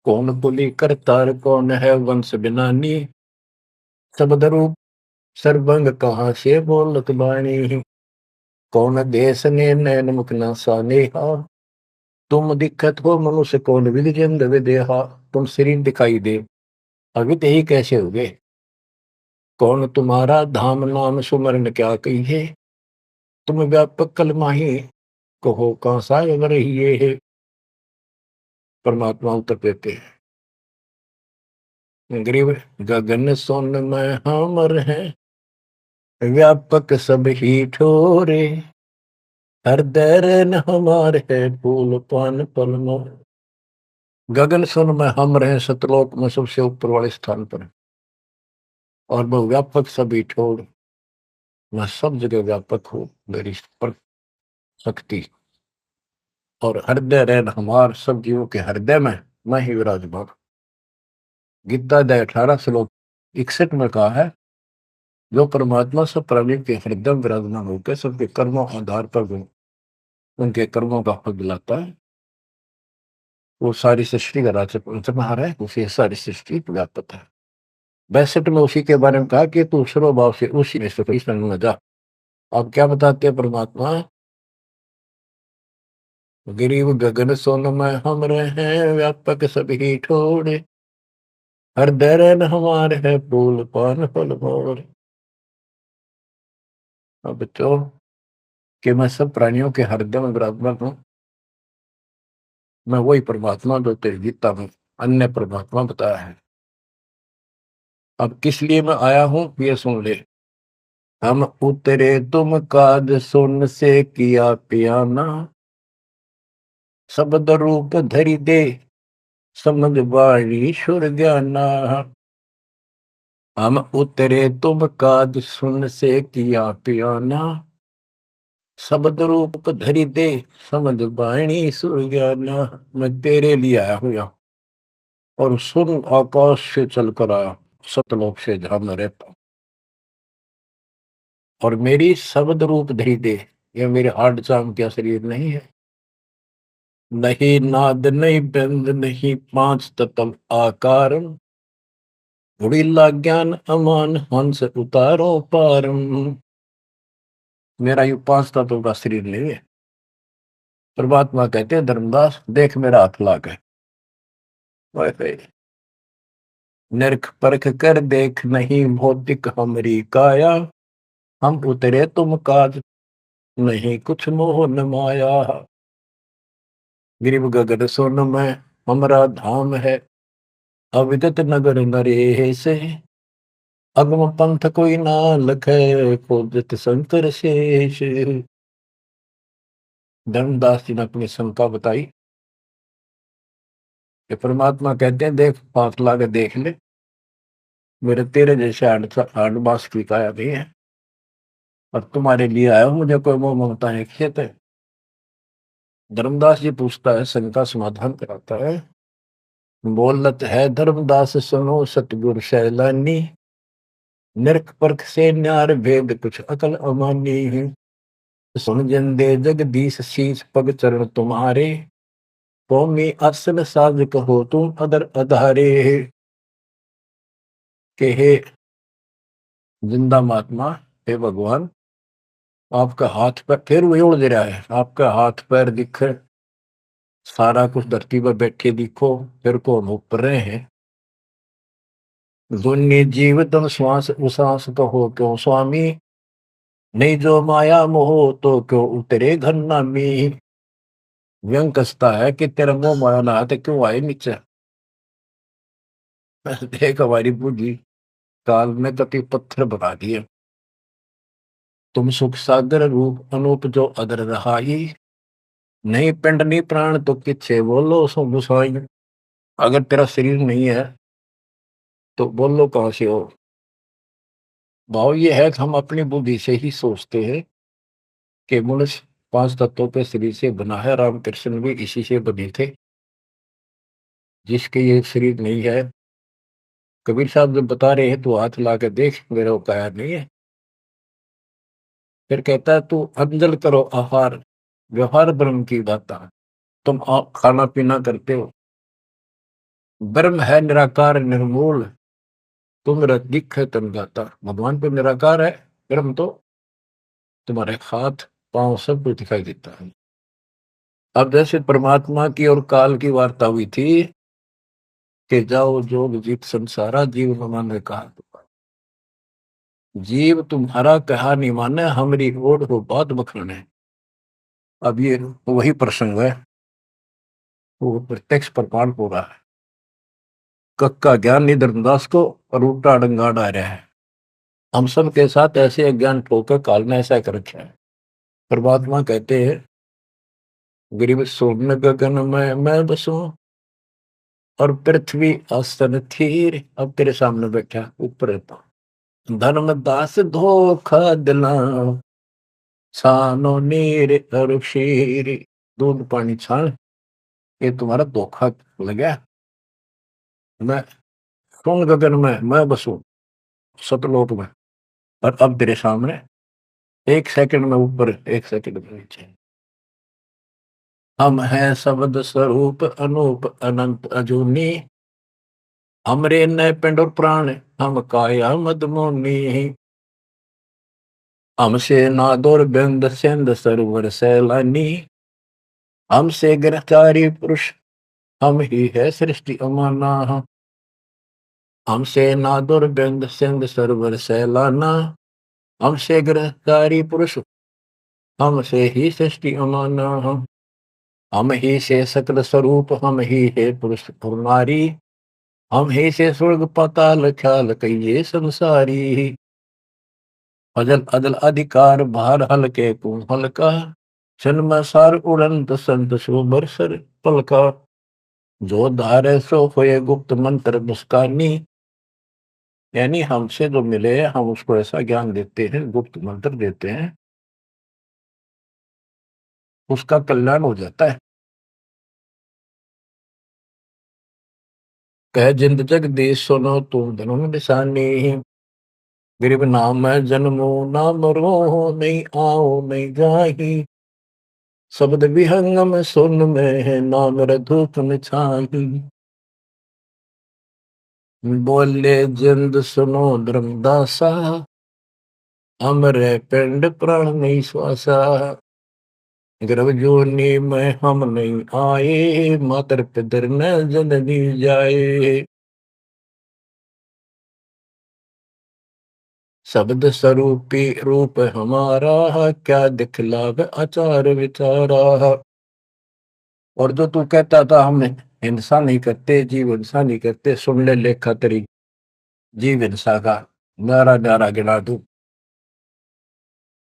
कौन कुली करतार, कौन है वंश बिनानी, शब्द रूप सर्वंग कहाँ से बोलत बाणी। कौन देश ने नैन मुख न सानेहा, तुम दिखत हो मनुष्य कौन विधि जिंद विदेहा। तुम शरीर दिखाई दे, अवित ही कैसे हो गए। कौन तुम्हारा धाम नाम सुमरन क्या कहिए, तुम व्यापक कल माही, कहो कहाँ साय रहिए है। परमात्मा उत्तर देते हैं, गरीब गगन सोन में हमर है, व्यापक सब ही ठोरे, हृदय रैन हमार है, फूल पान पलमो। गगन सुन में हम रहे, सतलोक में सबसे ऊपर वाले स्थान पर, और वो व्यापक सभी ठोर, मैं सब जगह व्यापक हूँ, मेरी पर शक्ति। और हृदय रैन हमार, सब जीवों के हृदय में मैं ही विराजमान। गीता अध्याय 18 श्लोक 61 में कहा है, जो परमात्मा सब प्राणी के हृदय में विराजमान होकर सबके कर्मों आधार पर उनके कर्मों का फल दिलाता है, वो सारी सृष्टि का राज्य पंचमहार है, उसे सारी सृष्टि व्यापक है। 62 में उसी के बारे में कहा कि तू सर्वभाव से उसी में से संग में जा। अब क्या बताते हैं परमात्मा, गिरीव गगन सोन में हम रहे, व्यापक सभी ठोड़े, हृदय रैन हमारे है, फूल पान फल मोर। अब बच्चों कि मैं सब प्राणियों के हृदय में विराजमान हूँ, मैं वही परमात्मा जो तेरी गीता में अन्य परमात्मा बताया है। अब किस लिए मैं आया हूं ये सुन ले। हम उतरे तुम काज सुन से किया पियाना, शब्द रूप धरि दे, समझ वाणी सुर ज्ञाना। हम उतरे तुम काज सुन से किया पियाना, शब्द रूप धरि दे, समझ वाणी सुर ज्ञाना। मैं तेरे लिए आया हूं यहाँ, और सुन आकाश से चलकर आया, सतलोक से जहां मैं रहता हूं। और मेरी शब्द रूप धरि दे, ये मेरे हार्ड चाम का शरीर नहीं है, नहीं नाद नहीं बंद नहीं पांच तत्व आकार, उड़ीला ज्ञान अमान हंस उतारो पारम। मेरा ये पांच तत्वों का शरीर नहीं है। परमात्मा कहते हैं, धर्मदास देख मेरा हाथ लाग है, नरक परख कर देख नहीं भौतिक हमरी काया, हम उतरे तुम काज नहीं कुछ मोह न माया। गिरिव गगन सोन में हमरा धाम है, अविदित नगर नरे से, अगम पंथ कोई ना लखे, खोजत शंकर शेष। धर्मदास जी ने अपनी शंका बताई कि परमात्मा कहते हैं, देख पास लाके देख ले, मेरे तेरे जैसे आठ मास की काया नहीं है, और तुम्हारे लिए आया हूं, मुझे कोई मोह ममता है खेत है। धर्मदास जी पूछता है, शंका समाधान कराता है, बोलत है धर्मदास सुनो सतगुरु सैलानी, नरक परख से न्यार भेद कुछ अकल अमानी है। सुन जन दे जगदीश शीश पग चरण तुम्हारे, कौमी असल साज कहो तुम अदर अधारे। के हे जिंदा महात्मा, हे भगवान, आपका हाथ पैर फिर वही उड़ दे रहा है, आपका हाथ पैर दिख, सारा कुछ धरती पर बैठे दिखो, फिर कौन ऊपर रहे हैं। दुन्नी जीव तम श्वास उसास कहो क्यों स्वामी, नहीं जो माया मोह तो क्यों उतरे घर नामी। व्यंग कसता है कि तेरा मोह माया ना तो क्यों आए नीचे। देख हमारी बुद्धि काल में कति पत्थर बना दिए, तुम सुख सागर रूप अनूप जो अदर रहाई, नहीं पिंड नहीं प्राण तो किच्छे बोलो सो गुसाई। अगर तेरा शरीर नहीं है तो बोलो कहां से हो। भाव ये है कि हम अपनी बुद्धि से ही सोचते हैं कि मनुष्य पांच तत्वों पे शरीर से बना है, रामकृष्ण भी इसी से बने थे। जिसके ये शरीर नहीं है, कबीर साहब जब बता रहे हैं तो हाथ ला के देख, मेरा वो काया नहीं है। फिर कहता है, तू अंजल करो आहार, व्यवहार ब्रह्म की दाता। तुम खाना पीना करते हो, ब्रह्म है निराकार निर्मूल, तुम दिख है तन गाता। भगवान तो निराकार है, ब्रह्म तो तुम्हारे हाथ पांव सब कुछ दिखाई देता है। अब जैसे परमात्मा की और काल की वार्ता हुई थी कि जाओ जोग जीत संसारा, जीव न माने कहा। जीव तुम्हारा कहा नहीं माने, हमारी ओर हो बात बखाने। अब ये वही प्रसंग है, वो प्रत्यक्ष प्रमाण हो रहा है। कक्का ज्ञान नहीं धर्मदास को, और उल्टा डंगा डा रहा है। हम सब के साथ ऐसे अज्ञान ठोकर काल ने ऐसा कर रखा है। परमात्मा कहते हैं गरीब सोन गगन में मैं बसूं, और पृथ्वी आसन थीर। अब तेरे सामने बैठा ऊपर रहता। धर्मदास धोखा दिला, छानो नीर और शीर। दूध पानी छान, ये तुम्हारा धोखा लगा। मैं कौन गगन में मैं बसूं, सतलोक में, और अब तेरे सामने एक सेकंड में ऊपर, एक सेकंड में नीचे। हम हैं शब्द स्वरूप अनूप अनंत अजूनी, हमरे न पिंड और प्राण, हम काया मदमोनी। हमसे नादोर बिंद सिंध सरोवर सैलानी, हमसे गिरफ्तारी पुरुष, हम ही है सृष्टि अमाना। हमसे नादुर बिंद सिंध सरोवर सैलाना, हमसे गिरफ्तारी पुरुष, हमसे ही सृष्टि अमाना। हम ही से सकल स्वरूप, हम ही है पुरुष और नारी, हम ही से स्वर्ग पाताल ख्याल कहिए संसारी। अजल अदल अधिकार भार हल्के को हल्का, जन्म सार उड़ंत संत सुबर सर पलका। जो धारे सो होए गुप्त मंत्र मुस्कानी, यानी हमसे जो मिले हम उसको ऐसा ज्ञान देते हैं, गुप्त मंत्र देते हैं, उसका कल्याण हो जाता है। कह जिंद जग देश सुनो तुम धनुम निशानी, गरीब नाम है जन्मो ना मरो, नहीं आओ नहीं जाही। शब्द विहंगम सुन में है नाम रधूप छाही। बोले जिंद सुनो धर्मदासा, अमरे पिंड प्राण नहीं श्वासा। गर्भ जोनी में हम नहीं आए, मातर पितर न जननी जाए। शब्द स्वरूपी रूप हमारा, क्या दिखलावे आचार विचारा। और जो तू कहता था हम हिंसा नहीं करते, जीव हिंसा नहीं करते, सुन ले लेखा तेरी जीव हिंसा का नारा नारा गिना दू।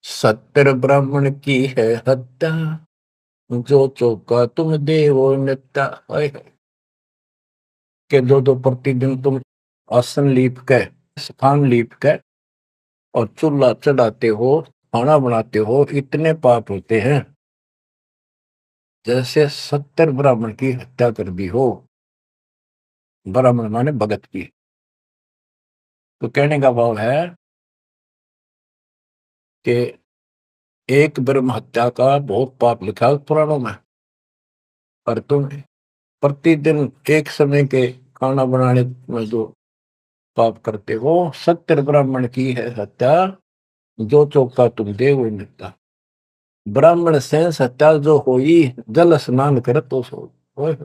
सत्तर ब्राह्मण की है हत्या, जो चौका तुम देवो नित्या। के दो दो प्रतिदिन तुम आसन लीप के, स्थान लीप के, और चूल्हा चढ़ाते हो, खाना बनाते हो, इतने पाप होते हैं जैसे 70 ब्राह्मण की हत्या कर दी हो। ब्राह्मण माने भगत की। तो कहने का भाव है कि एक ब्रह्म हत्या का बहुत पाप लिखा है पुराणों में, पर तुम प्रतिदिन एक समय के खाना बनाने में जो पाप करते हो, 70 ब्राह्मण की है हत्या, जो चौका तुम दे वो मिलता। ब्राह्मण से हत्या जो हुई, जल स्नान कर तो सो। ओए,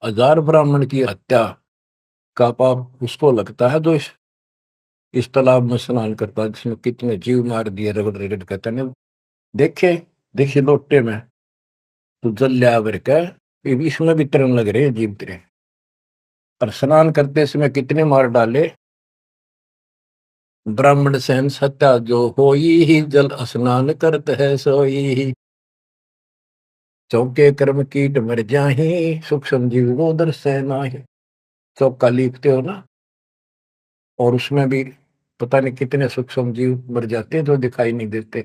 1000 ब्राह्मण की हत्या का पाप उसको लगता है जो इस तालाब में स्नान करता है, जिसमें कितने जीव मार दिए रगड़ रगड़ कहते हैं। देखे देखिए लोटे में तो जल लिया भर के, इसमें भी तरन लग रहे हैं जीव तेरे। और स्नान करते समय कितने मार डाले। ब्राह्मण सहन सत्या जो होई ही, जल स्नान करत है सोई ही। चौके कर्म कीट मर जाही, सूक्ष्म जीव वो दर्शे नाही। चौका लीपते हो ना, और उसमें भी पता नहीं कितने सूक्ष्म जीव मर जाते हैं जो दिखाई नहीं देते।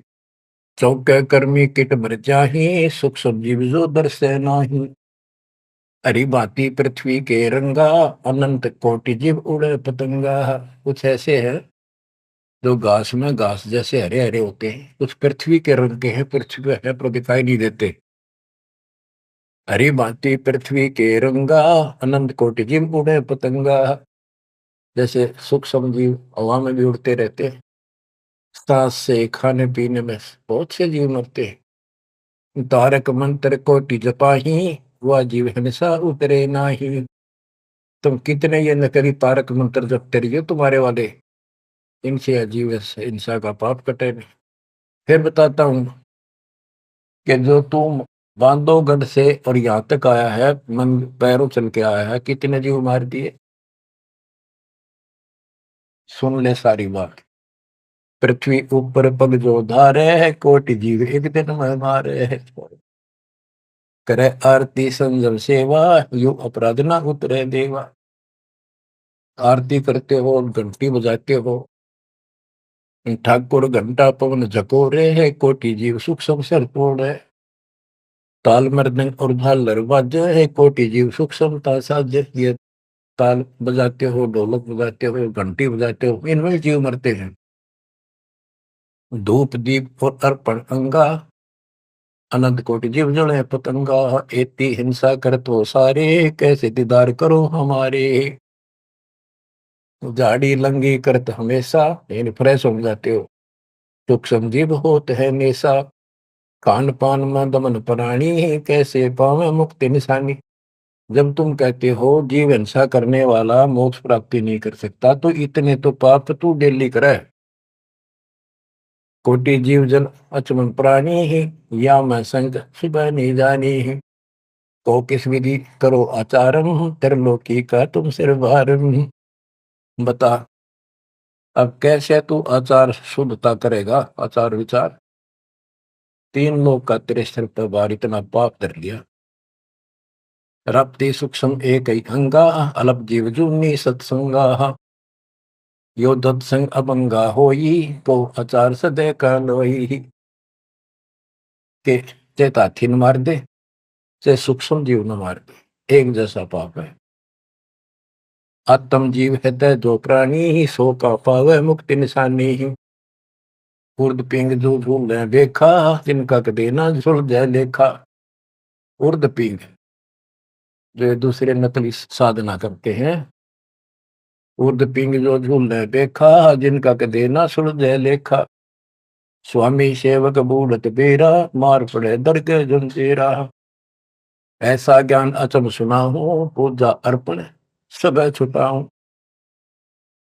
चौके कर्मी किट मर जाही, सूक्ष्म जीव जो दर्शे नाही। हरी भांति पृथ्वी के रंगा, अनंत कोटि जीव उड़े पतंगा। कुछ ऐसे है जो घास में घास जैसे हरे हरे होते हैं, कुछ पृथ्वी के रंग के हैं, पृथ्वी पे है पर दिखाई नहीं देते। हरी भांति पृथ्वी के रंगा, अनंत कोटि जीव उड़े पतंगा। जैसे सूक्ष्म जीव हवा में भी उड़ते रहते, सांस से खाने पीने में बहुत से जीव मरते हैं। तारक मंत्र कोटि जपाही, वह जीव हिंसा उतरे नाही। तुम कितने ये नकली तारक मंत्र जपते रहिए तुम्हारे वाले, इनसे अजीब हिंसा का पाप कटे नहीं। फिर बताता हूं कि जो तुम बांधवगढ़ से और यहाँ तक आया है, मन पैरों चल के आया है, कितने जीव मार दिए। सुन ले सारी बात। पृथ्वी ऊपर पग जो धारे है, कोटि जीव एक दिन में मारे है। करे आरती संजम सेवा, यु अपराध ना उतरे देवा। आरती करते हो, घंटी बजाते हो, ठाकुर घंटा पवन झकोरे है, कोटि जीव सुख संसर तोड़े। ताल मृदंग और झालर बाजे है, कोटि जीव सुख समता साजे। ये ताल बजाते हो, ढोलक बजाते हो, घंटी बजाते हो, इनमें जीव मरते हैं। धूप दीप और अर्पण अंगा, अनंत कोटि जीव जड़े पतंगा। एती हिंसा कर तो सारे, कैसे दीदार करो हमारे। झाड़ी लंगी करत हमेशा, इन फ्रेश हो जाते हो। सुख संजीव होत है नेसा, खान पान में दमन प्राणी, कैसे पावे मुक्ति निशानी। जब तुम कहते हो जीव हिंसा करने वाला मोक्ष प्राप्ति नहीं कर सकता, तो इतने तो पाप तू डेली करे। कोटि जीव जन अचमन प्राणी ही, या मैं संग सुबह नहीं जानी ही। तो किस विधि करो आचारम, त्रिलोकी का तुम सिर भारम। बता अब कैसे तू आचार शुद्धता करेगा, आचार विचार। तीन लोग का तेरे सिर पर भार इतना पाप धर लिया। रप्ति सूक्ष्म एक ही अंगा, अलप जीव जूनी सत्संगा। यो दत्संग अभंगा होई, को आचार सदे का लोई। के चेत हाथी न मार दे, चाहे सूक्ष्म जीव न मार दे, एक जैसा पाप है। आत्म जीव है तय जो प्राणी ही, सो का पावे मुक्ति निशानी ही। उर्द पिंग जो झूल देखा, जिनका कदे ना सुलझे लेखा। उर्द पिंग जो दूसरे नकली साधना करते हैं, उर्द पिंग जो झूल देखा, जिनका कदे ना सुलझे लेखा। स्वामी सेवक बूढ़त बेरा, मार पड़े दर के जंजीरा। ऐसा ज्ञान अचम सुना हूं, पूजा अर्पण सब छुटाऊं।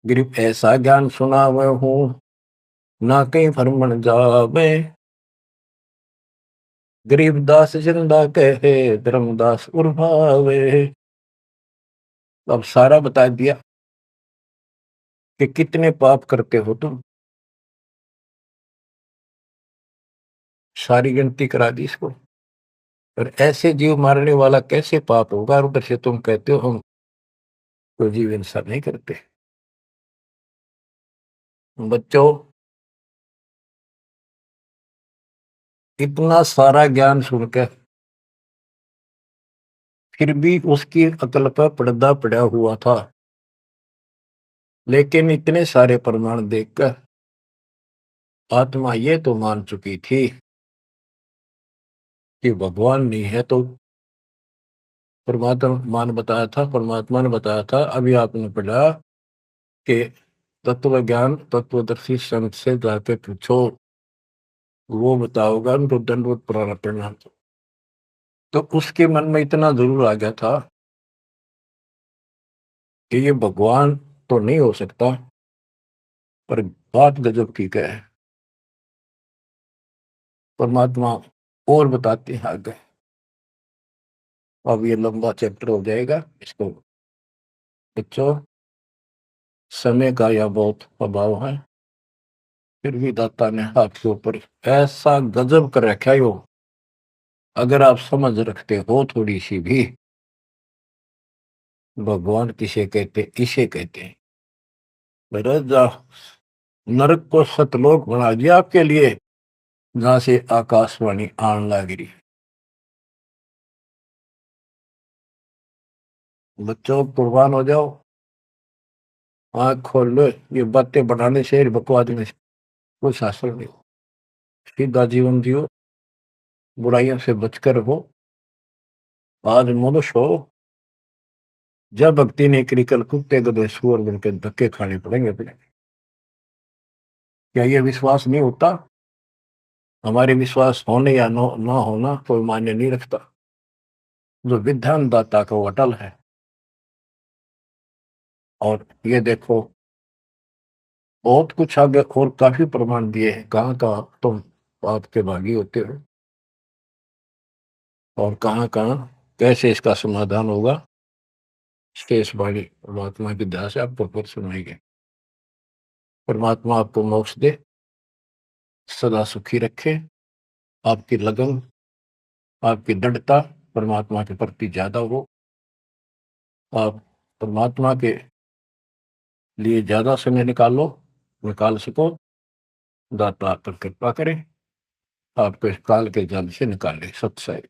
गिरिप ऐसा ज्ञान सुना हूं, ना कहीं फरमन जावे। गरीबदास जिंदा कहे, धर्मदास उर्भावे। अब सारा बता दिया कि कितने पाप करते हो तुम, सारी गिनती करा दी इसको। और ऐसे जीव मारने वाला कैसे पाप होगा, और उधर से तुम कहते हो हम तो जीव हिंसा नहीं करते। बच्चों, इतना सारा ज्ञान सुनकर फिर भी उसकी अकल पर पर्दा पड़ा हुआ था। लेकिन इतने सारे प्रमाण देखकर आत्मा ये तो मान चुकी थी कि भगवान नहीं है, तो परमात्मा ने बताया था। अभी आपने पढ़ा कि तत्व ज्ञान तत्वदर्शी संत से जाके पूछो, वो बताओगा उनको दंडवत प्रणाम। तो उसके मन में इतना जरूर आ गया था कि ये भगवान तो नहीं हो सकता, पर बात गजब की क्या है। परमात्मा और बताते हैं आगे। अब ये लंबा चैप्टर हो जाएगा, इसको बच्चों समय का यह बहुत अभाव है। फिर भी दाता ने हाथ के ऊपर ऐसा गजब कर रखा है। यो अगर आप समझ रखते हो थोड़ी सी भी, भगवान किसे कहते, इसे कहते हैं। नरक को सतलोक बना दिया आपके लिए, जहां से आकाशवाणी आन लगी। बच्चों कुर्बान हो जाओ, आंख खोल लो। ये बातें बनाने से, बकवाद में कोई शास्त्र नहीं। सीधा जीवन जियो, बुराइयों से बचकर रहो। आज मनुष्य हो, जब भक्ति नहीं करी, कल कुत्ते गधे सुअर बन के धक्के खाने पड़ेंगे अपने। क्या ये विश्वास नहीं होता? हमारे विश्वास होने या ना होना कोई मायने नहीं रखता। जो विधान दाता का वो अटल है। और ये देखो, बहुत कुछ आगे और काफी प्रमाण दिए हैं, कहाँ कहाँ तुम आपके भागी होते हो और कहाँ कहाँ कैसे इसका समाधान होगा। शेष वाली परमात्मा की दया से आपको फिर सुनाएंगे। परमात्मा आपको मोक्ष दे, सदा सुखी रखे, आपकी लगन, आपकी दृढ़ता परमात्मा के प्रति ज्यादा हो, आप परमात्मा के लिए ज्यादा समय निकाल सको। दाता आप पर कृपा करें, आपको इस काल के जल से निकाले। सत्संग।